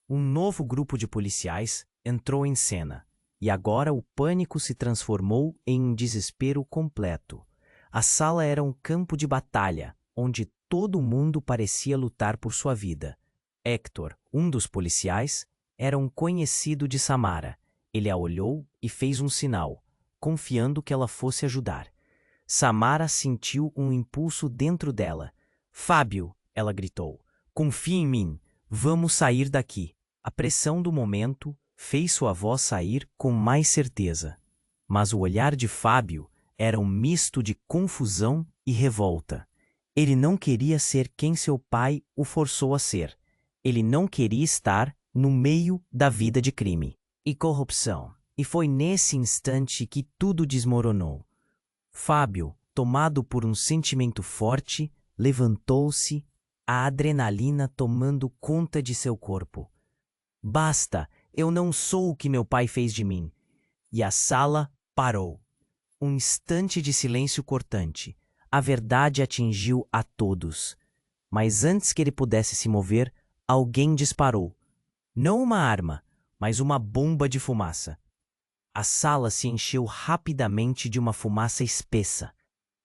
Um novo grupo de policiais entrou em cena, e agora o pânico se transformou em um desespero completo. A sala era um campo de batalha, onde todo mundo parecia lutar por sua vida. Héctor, um dos policiais, era um conhecido de Samara. Ele a olhou e fez um sinal, confiando que ela fosse ajudar. Samara sentiu um impulso dentro dela. Fábio, ela gritou, confie em mim, vamos sair daqui. A pressão do momento fez sua voz sair com mais certeza. Mas o olhar de Fábio era um misto de confusão e revolta. Ele não queria ser quem seu pai o forçou a ser. Ele não queria estar no meio da vida de crime e corrupção. E foi nesse instante que tudo desmoronou. Fábio, tomado por um sentimento forte, levantou-se, a adrenalina tomando conta de seu corpo. Basta, eu não sou o que meu pai fez de mim. E a sala parou. Um instante de silêncio cortante. A verdade atingiu a todos. Mas antes que ele pudesse se mover, alguém disparou. Não uma arma, mas uma bomba de fumaça. A sala se encheu rapidamente de uma fumaça espessa,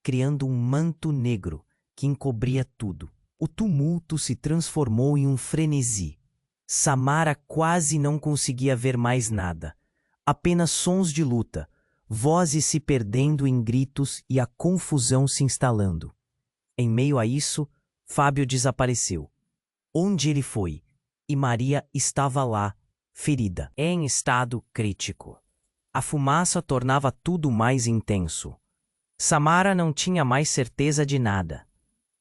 criando um manto negro que encobria tudo. O tumulto se transformou em um frenesi. Samara quase não conseguia ver mais nada. Apenas sons de luta, vozes se perdendo em gritos e a confusão se instalando. Em meio a isso, Fábio desapareceu. Onde ele foi? E Maria estava lá, ferida, em estado crítico. A fumaça tornava tudo mais intenso. Samara não tinha mais certeza de nada.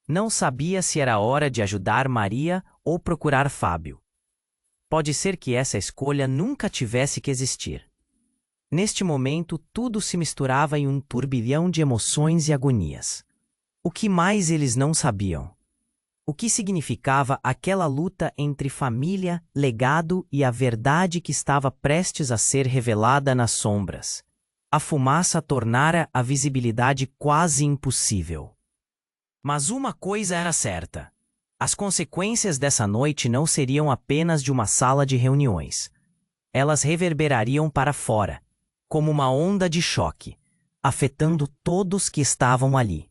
Não sabia se era hora de ajudar Maria ou procurar Fábio. Pode ser que essa escolha nunca tivesse que existir. Neste momento, tudo se misturava em um turbilhão de emoções e agonias. O que mais eles não sabiam? O que significava aquela luta entre família, legado e a verdade que estava prestes a ser revelada nas sombras? A fumaça tornara a visibilidade quase impossível. Mas uma coisa era certa. As consequências dessa noite não seriam apenas de uma sala de reuniões. Elas reverberariam para fora, como uma onda de choque, afetando todos que estavam ali.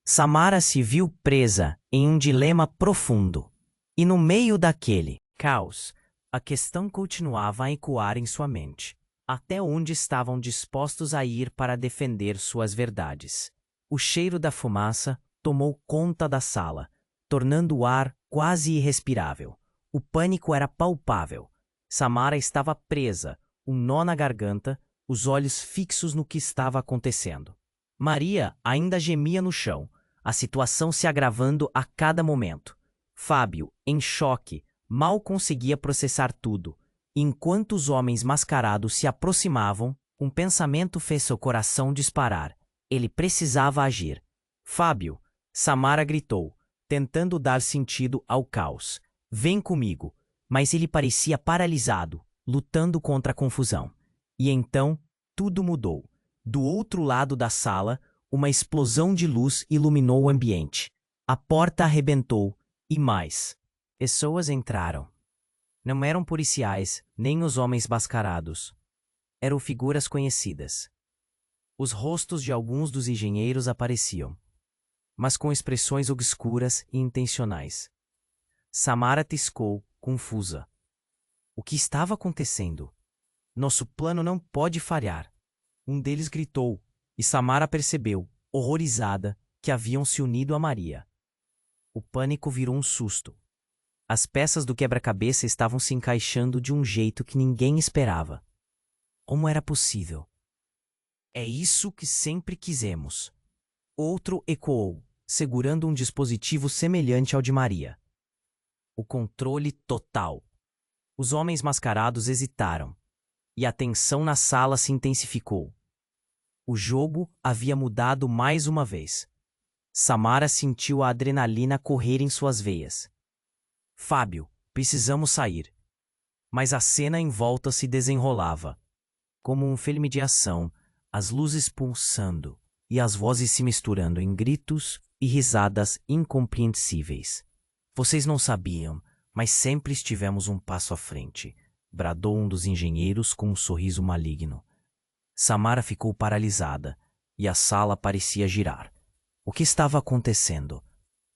Samara se viu presa em um dilema profundo. E no meio daquele caos, a questão continuava a ecoar em sua mente. até onde estavam dispostos a ir para defender suas verdades. O cheiro da fumaça tomou conta da sala, tornando o ar quase irrespirável. O pânico era palpável. Samara estava presa, um nó na garganta, os olhos fixos no que estava acontecendo. Maria ainda gemia no chão, a situação se agravando a cada momento. Fábio, em choque, mal conseguia processar tudo. Enquanto os homens mascarados se aproximavam, um pensamento fez seu coração disparar. Ele precisava agir. Fábio, Samara gritou, tentando dar sentido ao caos. Vem comigo. Mas ele parecia paralisado, lutando contra a confusão. E então, tudo mudou. Do outro lado da sala, uma explosão de luz iluminou o ambiente. A porta arrebentou, e mais. Pessoas entraram. Não eram policiais, nem os homens mascarados. Eram figuras conhecidas. Os rostos de alguns dos engenheiros apareciam, mas com expressões obscuras e intencionais. Samara tiscou, confusa. O que estava acontecendo? Nosso plano não pode falhar. Um deles gritou, e Samara percebeu, horrorizada, que haviam se unido a Maria. O pânico virou um susto. As peças do quebra-cabeça estavam se encaixando de um jeito que ninguém esperava. Como era possível? É isso que sempre quisemos. Outro ecoou, segurando um dispositivo semelhante ao de Maria. O controle total. Os homens mascarados hesitaram, e a tensão na sala se intensificou. O jogo havia mudado mais uma vez. Samara sentiu a adrenalina correr em suas veias. Fábio, precisamos sair. Mas a cena em volta se desenrolava. Como um filme de ação, as luzes pulsando e as vozes se misturando em gritos e risadas incompreensíveis. Vocês não sabiam, mas sempre estivemos um passo à frente, bradou um dos engenheiros com um sorriso maligno. Samara ficou paralisada e a sala parecia girar. O que estava acontecendo?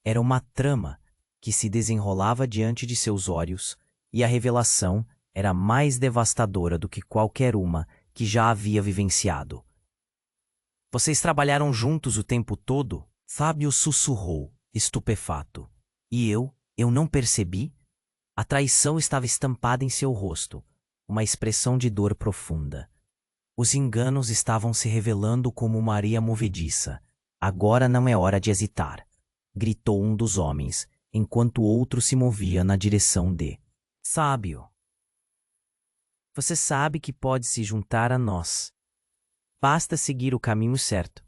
Era uma trama que se desenrolava diante de seus olhos e a revelação era mais devastadora do que qualquer uma que já havia vivenciado. Vocês trabalharam juntos o tempo todo? Fábio sussurrou, estupefato. E eu não percebi? A traição estava estampada em seu rosto, uma expressão de dor profunda. Os enganos estavam se revelando como Maria movediça. Agora não é hora de hesitar, gritou um dos homens, enquanto o outro se movia na direção de Fábio. Você sabe que pode se juntar a nós. Basta seguir o caminho certo.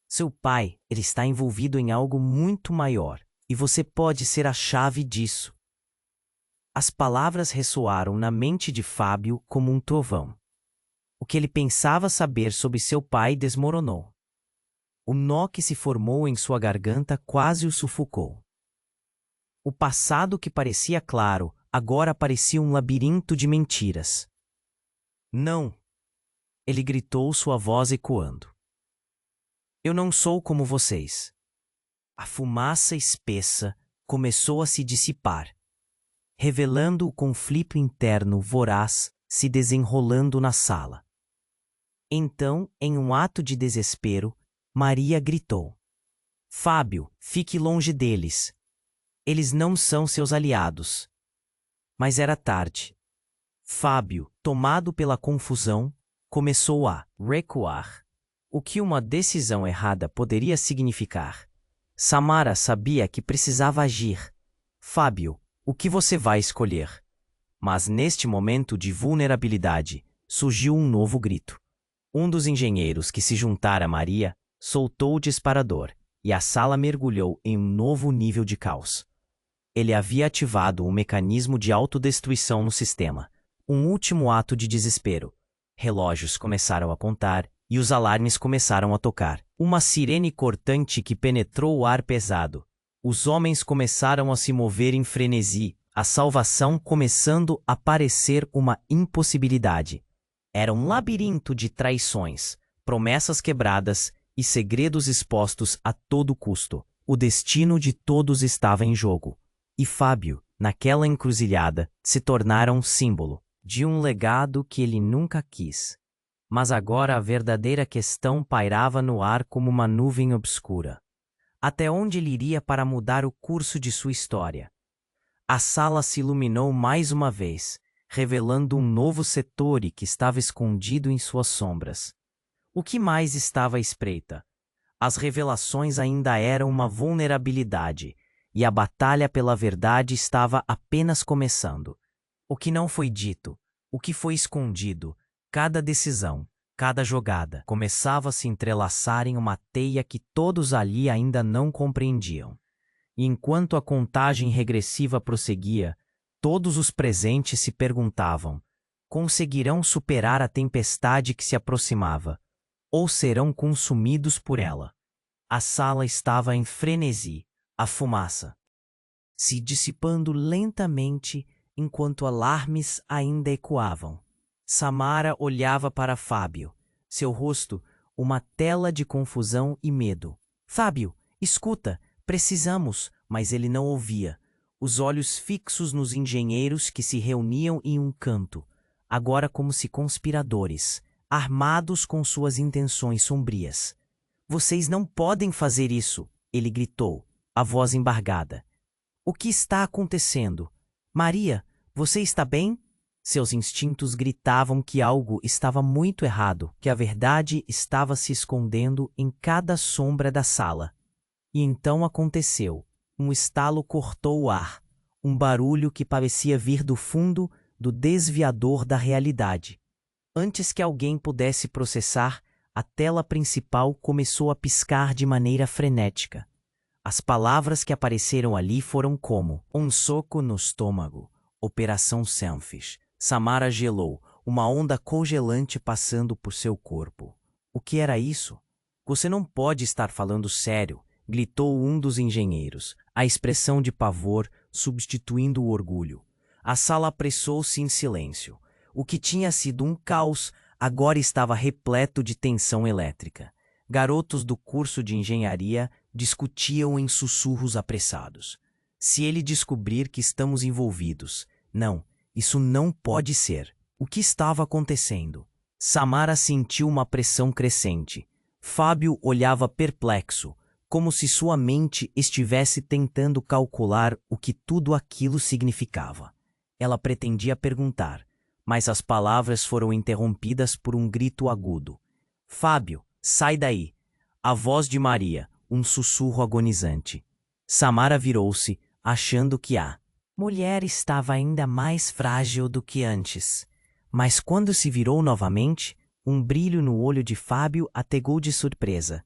Seu pai, ele está envolvido em algo muito maior, e você pode ser a chave disso. As palavras ressoaram na mente de Fábio como um trovão. O que ele pensava saber sobre seu pai desmoronou. O nó que se formou em sua garganta quase o sufocou. O passado que parecia claro, agora parecia um labirinto de mentiras. Não! Ele gritou, sua voz ecoando. Eu não sou como vocês. A fumaça espessa começou a se dissipar, revelando o conflito interno voraz se desenrolando na sala. Então, em um ato de desespero, Maria gritou. Fábio, fique longe deles. Eles não são seus aliados. Mas era tarde. Fábio, tomado pela confusão, começou a recuar. O que uma decisão errada poderia significar? Samara sabia que precisava agir. Fábio, o que você vai escolher? Mas neste momento de vulnerabilidade, surgiu um novo grito. Um dos engenheiros que se juntara a Maria soltou o disparador e a sala mergulhou em um novo nível de caos. Ele havia ativado um mecanismo de autodestruição no sistema. Um último ato de desespero. Relógios começaram a contar e os alarmes começaram a tocar. Uma sirene cortante que penetrou o ar pesado. Os homens começaram a se mover em frenesi, a salvação começando a parecer uma impossibilidade. Era um labirinto de traições, promessas quebradas e segredos expostos a todo custo. O destino de todos estava em jogo. E Fábio, naquela encruzilhada, se tornara um símbolo. de um legado que ele nunca quis. Mas agora a verdadeira questão pairava no ar como uma nuvem obscura. Até onde ele iria para mudar o curso de sua história? A sala se iluminou mais uma vez, revelando um novo setor que estava escondido em suas sombras. O que mais estava à espreita? As revelações ainda eram uma vulnerabilidade, e a batalha pela verdade estava apenas começando. O que não foi dito, o que foi escondido, cada decisão, cada jogada, começava a se entrelaçar em uma teia que todos ali ainda não compreendiam. E enquanto a contagem regressiva prosseguia, todos os presentes se perguntavam: conseguirão superar a tempestade que se aproximava? Ou serão consumidos por ela? A sala estava em frenesi, a fumaça se dissipando lentamente enquanto alarmes ainda ecoavam. Samara olhava para Fábio, seu rosto uma tela de confusão e medo. Fábio, escuta, precisamos, mas ele não ouvia. Os olhos fixos nos engenheiros que se reuniam em um canto, agora como se conspiradores, armados com suas intenções sombrias. Vocês não podem fazer isso, ele gritou, a voz embargada. O que está acontecendo? Maria, você está bem? Seus instintos gritavam que algo estava muito errado, que a verdade estava se escondendo em cada sombra da sala. E então aconteceu. Um estalo cortou o ar, um barulho que parecia vir do fundo do desviador da realidade. Antes que alguém pudesse processar, a tela principal começou a piscar de maneira frenética. As palavras que apareceram ali foram como um soco no estômago, Operação Selfish. Samara gelou, uma onda congelante passando por seu corpo. O que era isso? Você não pode estar falando sério, gritou um dos engenheiros, a expressão de pavor substituindo o orgulho. A sala apressou-se em silêncio. O que tinha sido um caos agora estava repleto de tensão elétrica. Garotos do curso de engenharia discutiam em sussurros apressados. Se ele descobrir que estamos envolvidos. Não, isso não pode ser. O que estava acontecendo? Samara sentiu uma pressão crescente. Fábio olhava perplexo, como se sua mente estivesse tentando calcular o que tudo aquilo significava. Ela pretendia perguntar, mas as palavras foram interrompidas por um grito agudo. Fábio, sai daí! A voz de Maria, um sussurro agonizante. Samara virou-se, achando que a mulher estava ainda mais frágil do que antes. Mas quando se virou novamente, um brilho no olho de Fábio a pegou de surpresa.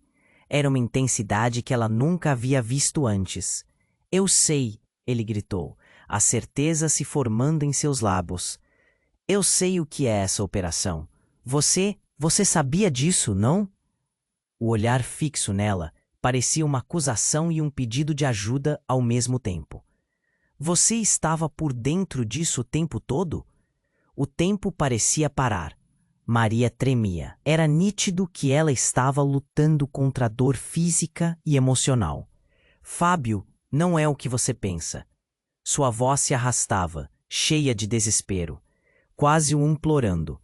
Era uma intensidade que ela nunca havia visto antes. Eu sei, ele gritou, a certeza se formando em seus lábios. Eu sei o que é essa operação. Você sabia disso, não? O olhar fixo nela parecia uma acusação e um pedido de ajuda ao mesmo tempo. Você estava por dentro disso o tempo todo? O tempo parecia parar. Maria tremia. Era nítido que ela estava lutando contra a dor física e emocional. Fábio, não é o que você pensa. Sua voz se arrastava, cheia de desespero, quase o implorando.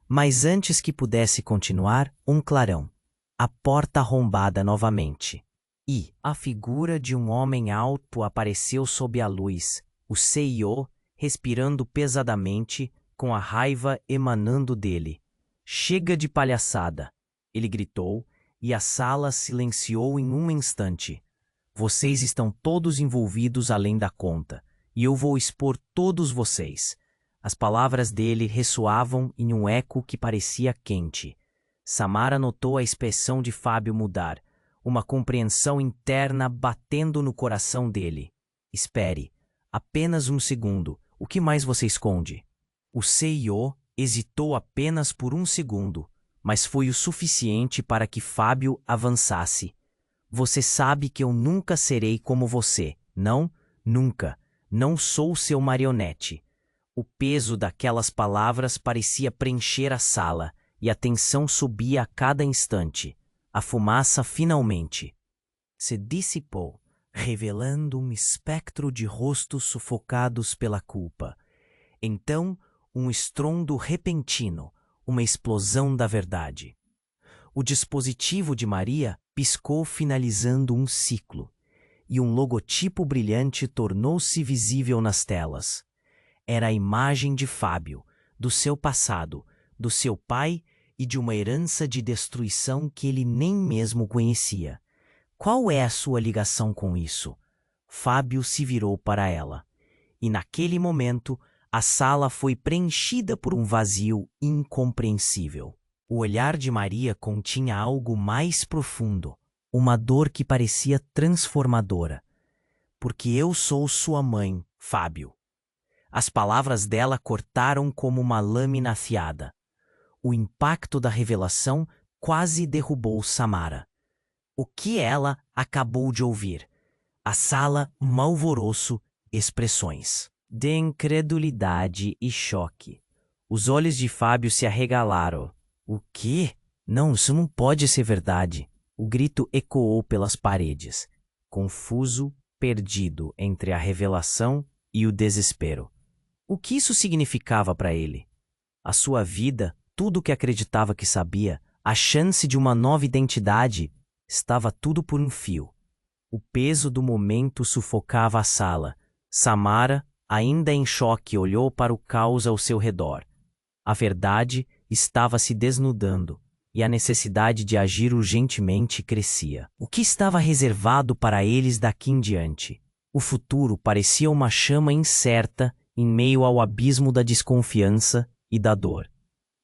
Mas antes que pudesse continuar, um clarão. A porta arrombada novamente. E a figura de um homem alto apareceu sob a luz, o CEO, respirando pesadamente, com a raiva emanando dele. Chega de palhaçada, ele gritou, e a sala silenciou em um instante. Vocês estão todos envolvidos além da conta, e eu vou expor todos vocês. As palavras dele ressoavam em um eco que parecia quente. Samara notou a expressão de Fábio mudar, uma compreensão interna batendo no coração dele. Espere, apenas um segundo, o que mais você esconde? O CEO hesitou apenas por um segundo, mas foi o suficiente para que Fábio avançasse. Você sabe que eu nunca serei como você, não? Nunca. Não sou seu marionete. O peso daquelas palavras parecia preencher a sala, e a tensão subia a cada instante. A fumaça finalmente se dissipou, revelando um espectro de rostos sufocados pela culpa. Então, um estrondo repentino, uma explosão da verdade. O dispositivo de Maria piscou finalizando um ciclo, e um logotipo brilhante tornou-se visível nas telas. Era a imagem de Fábio, do seu passado, do seu pai e de uma herança de destruição que ele nem mesmo conhecia. Qual é a sua ligação com isso? Fábio se virou para ela. E naquele momento, a sala foi preenchida por um vazio incompreensível. O olhar de Maria continha algo mais profundo, uma dor que parecia transformadora. Porque eu sou sua mãe, Fábio. As palavras dela cortaram como uma lâmina afiada. O impacto da revelação quase derrubou Samara. O que ela acabou de ouvir? A sala, um alvoroço, expressões de incredulidade e choque. Os olhos de Fábio se arregalaram. O quê? Não, isso não pode ser verdade. O grito ecoou pelas paredes, confuso, perdido entre a revelação e o desespero. O que isso significava para ele? A sua vida, tudo o que acreditava que sabia, a chance de uma nova identidade, estava tudo por um fio. O peso do momento sufocava a sala. Samara, ainda em choque, olhou para o caos ao seu redor. A verdade estava se desnudando, e a necessidade de agir urgentemente crescia. O que estava reservado para eles daqui em diante? O futuro parecia uma chama incerta em meio ao abismo da desconfiança e da dor.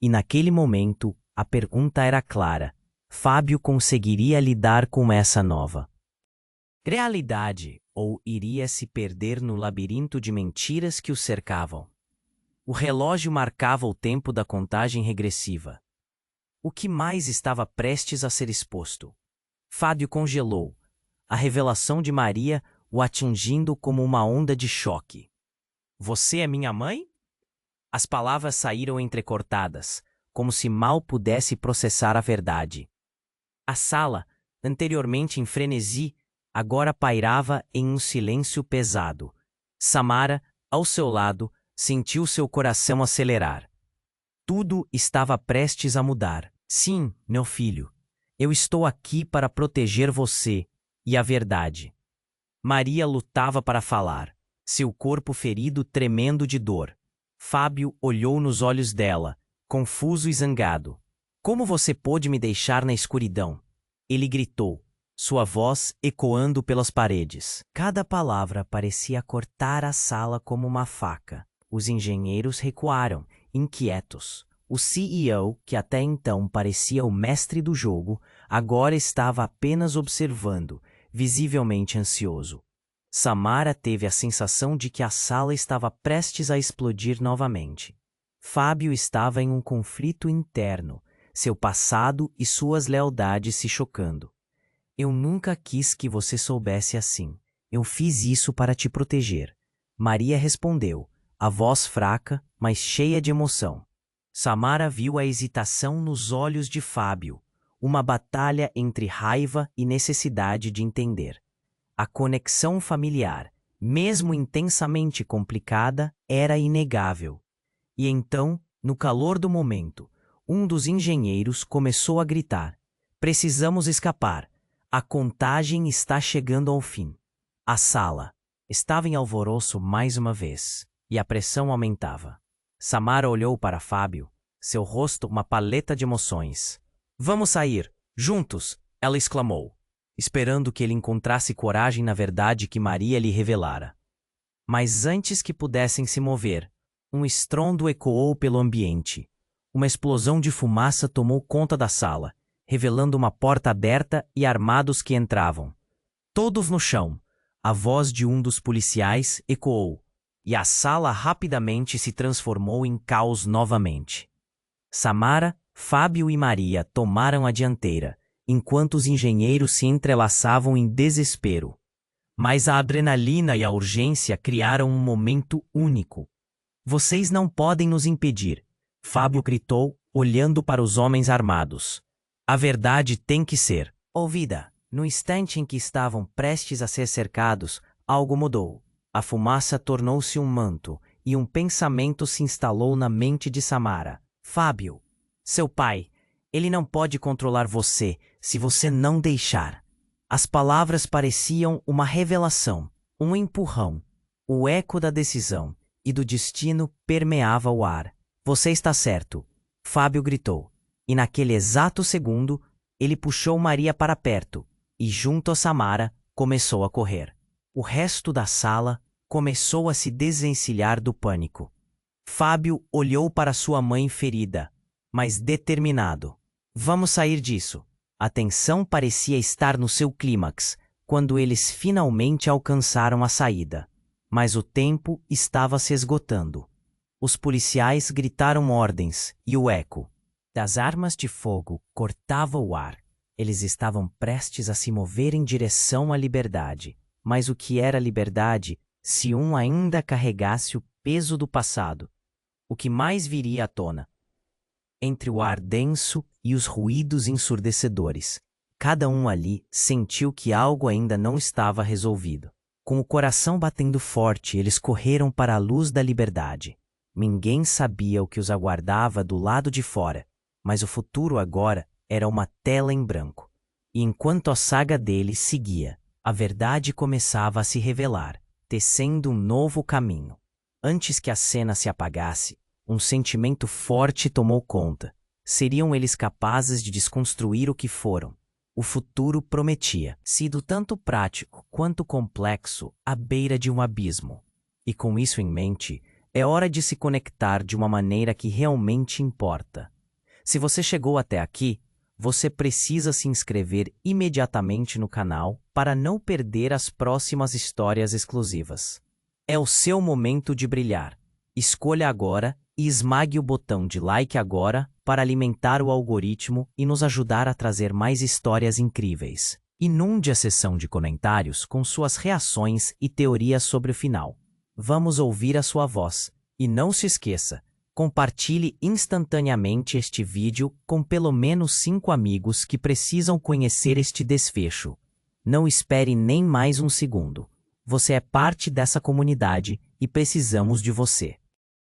E naquele momento, a pergunta era clara: Fábio conseguiria lidar com essa nova realidade ou iria se perder no labirinto de mentiras que o cercavam? O relógio marcava o tempo da contagem regressiva. O que mais estava prestes a ser exposto? Fábio congelou, a revelação de Maria o atingindo como uma onda de choque. Você é minha mãe? As palavras saíram entrecortadas, como se mal pudesse processar a verdade. A sala, anteriormente em frenesi, agora pairava em um silêncio pesado. Samara, ao seu lado, sentiu seu coração acelerar. Tudo estava prestes a mudar. Sim, meu filho, eu estou aqui para proteger você e a verdade. Maria lutava para falar, seu corpo ferido tremendo de dor. Fábio olhou nos olhos dela, confuso e zangado. Como você pôde me deixar na escuridão? Ele gritou, sua voz ecoando pelas paredes. Cada palavra parecia cortar a sala como uma faca. Os engenheiros recuaram, inquietos. O CEO, que até então parecia o mestre do jogo, agora estava apenas observando, visivelmente ansioso. Samara teve a sensação de que a sala estava prestes a explodir novamente. Fábio estava em um conflito interno, seu passado e suas lealdades se chocando. Eu nunca quis que você soubesse assim. Eu fiz isso para te proteger. Maria respondeu, a voz fraca, mas cheia de emoção. Samara viu a hesitação nos olhos de Fábio, uma batalha entre raiva e necessidade de entender. A conexão familiar, mesmo intensamente complicada, era inegável. E então, no calor do momento, um dos engenheiros começou a gritar: precisamos escapar. A contagem está chegando ao fim. A sala estava em alvoroço mais uma vez, e a pressão aumentava. Samara olhou para Fábio, seu rosto uma paleta de emoções. Vamos sair, juntos, ela exclamou, esperando que ele encontrasse coragem na verdade que Maria lhe revelara. Mas antes que pudessem se mover, um estrondo ecoou pelo ambiente. Uma explosão de fumaça tomou conta da sala, revelando uma porta aberta e armados que entravam. Todos no chão. A voz de um dos policiais ecoou, e a sala rapidamente se transformou em caos novamente. Samara, Fábio e Maria tomaram a dianteira, enquanto os engenheiros se entrelaçavam em desespero. Mas a adrenalina e a urgência criaram um momento único. Vocês não podem nos impedir, Fábio gritou, olhando para os homens armados. A verdade tem que ser ouvida. No instante em que estavam prestes a ser cercados, algo mudou. A fumaça tornou-se um manto, e um pensamento se instalou na mente de Samara. Fábio, seu pai, ele não pode controlar você se você não deixar. As palavras pareciam uma revelação, um empurrão. O eco da decisão e do destino permeava o ar. Você está certo, Fábio gritou. E naquele exato segundo, ele puxou Maria para perto e, junto a Samara, começou a correr. O resto da sala começou a se desencilhar do pânico. Fábio olhou para sua mãe ferida, mas determinado. Vamos sair disso. A tensão parecia estar no seu clímax quando eles finalmente alcançaram a saída. Mas o tempo estava se esgotando. Os policiais gritaram ordens e o eco das armas de fogo cortava o ar. Eles estavam prestes a se mover em direção à liberdade. Mas o que era liberdade se um ainda carregasse o peso do passado? O que mais viria à tona? Entre o ar denso e os ruídos ensurdecedores, cada um ali sentiu que algo ainda não estava resolvido. Com o coração batendo forte, eles correram para a luz da liberdade. Ninguém sabia o que os aguardava do lado de fora, mas o futuro agora era uma tela em branco. E enquanto a saga deles seguia, a verdade começava a se revelar, tecendo um novo caminho. Antes que a cena se apagasse, um sentimento forte tomou conta. Seriam eles capazes de desconstruir o que foram? O futuro prometia, sido tanto prático quanto complexo, à beira de um abismo. E com isso em mente, é hora de se conectar de uma maneira que realmente importa. Se você chegou até aqui, você precisa se inscrever imediatamente no canal para não perder as próximas histórias exclusivas. É o seu momento de brilhar. Escolha agora e esmague o botão de like agora para alimentar o algoritmo e nos ajudar a trazer mais histórias incríveis. Inunde a seção de comentários com suas reações e teorias sobre o final. Vamos ouvir a sua voz. E não se esqueça, compartilhe instantaneamente este vídeo com pelo menos 5 amigos que precisam conhecer este desfecho. Não espere nem mais um segundo. Você é parte dessa comunidade e precisamos de você.